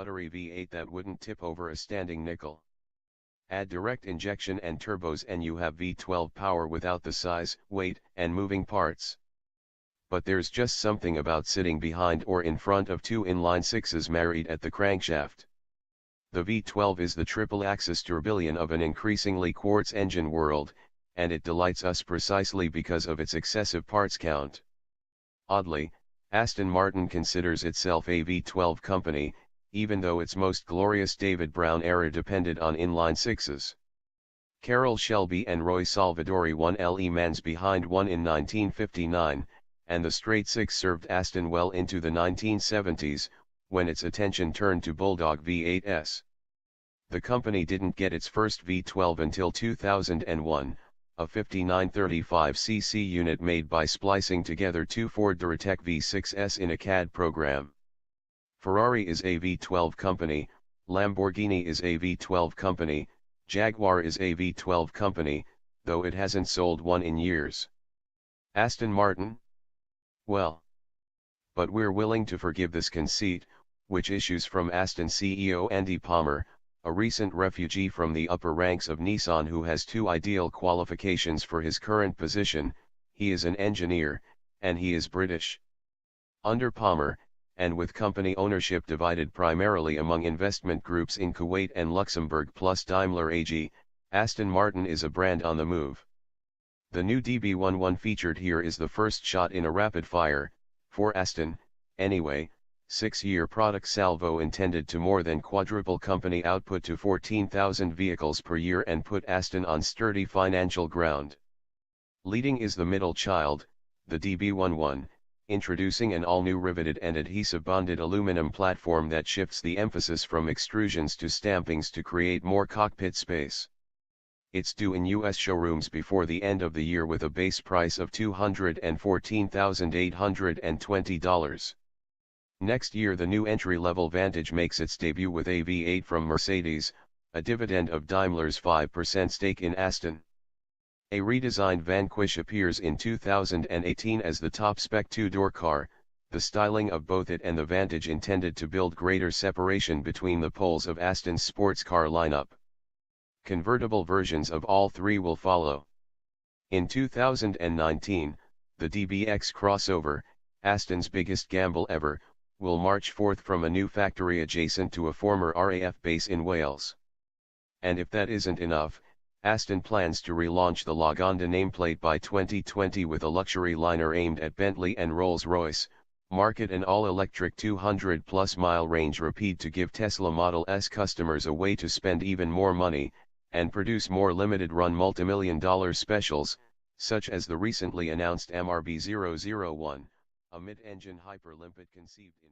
buttery V8 that wouldn't tip over a standing nickel. Add direct injection and turbos and you have V12 power without the size, weight, and moving parts. But there's just something about sitting behind or in front of two inline sixes married at the crankshaft. The V12 is the triple-axis tourbillon of an increasingly quartz engine world, and it delights us precisely because of its excessive parts count. Oddly, Aston Martin considers itself a V12 company, even though its most glorious David Brown era depended on inline sixes. Carroll Shelby and Roy Salvadori won Le Mans behind one in 1959, and the straight six served Aston well into the 1970s, when its attention turned to Bulldog V8s. The company didn't get its first V12 until 2001, a 5935cc unit made by splicing together two Ford Duratec V6s in a CAD program. Ferrari is a V12 company, Lamborghini is a V12 company, Jaguar is a V12 company, though it hasn't sold one in years. Aston Martin? Well. But we're willing to forgive this conceit, which issues from Aston CEO Andy Palmer, a recent refugee from the upper ranks of Nissan who has two ideal qualifications for his current position: he is an engineer, and he is British. Under Palmer, and with company ownership divided primarily among investment groups in Kuwait and Luxembourg plus Daimler AG, Aston Martin is a brand on the move. The new DB11 featured here is the first shot in a rapid-fire, for Aston, anyway, 6-year product salvo intended to more than quadruple company output to 14,000 vehicles per year and put Aston on sturdy financial ground. Leading is the middle child, the DB11, introducing an all-new riveted and adhesive-bonded aluminum platform that shifts the emphasis from extrusions to stampings to create more cockpit space. It's due in US showrooms before the end of the year with a base price of $214,820. Next year the new entry-level Vantage makes its debut with a V8 from Mercedes, a dividend of Daimler's 5% stake in Aston. A redesigned Vanquish appears in 2018 as the top-spec two-door car, the styling of both it and the Vantage intended to build greater separation between the poles of Aston's sports car lineup. Convertible versions of all three will follow. In 2019, the DBX crossover, Aston's biggest gamble ever, will march forth from a new factory adjacent to a former RAF base in Wales. And if that isn't enough, Aston plans to relaunch the Lagonda nameplate by 2020 with a luxury liner aimed at Bentley and Rolls-Royce, market an all-electric 200-plus mile range Rapide to give Tesla Model S customers a way to spend even more money, and produce more limited-run multimillion-dollar specials, such as the recently announced MRB 001, a mid-engine hyperlimpet conceived in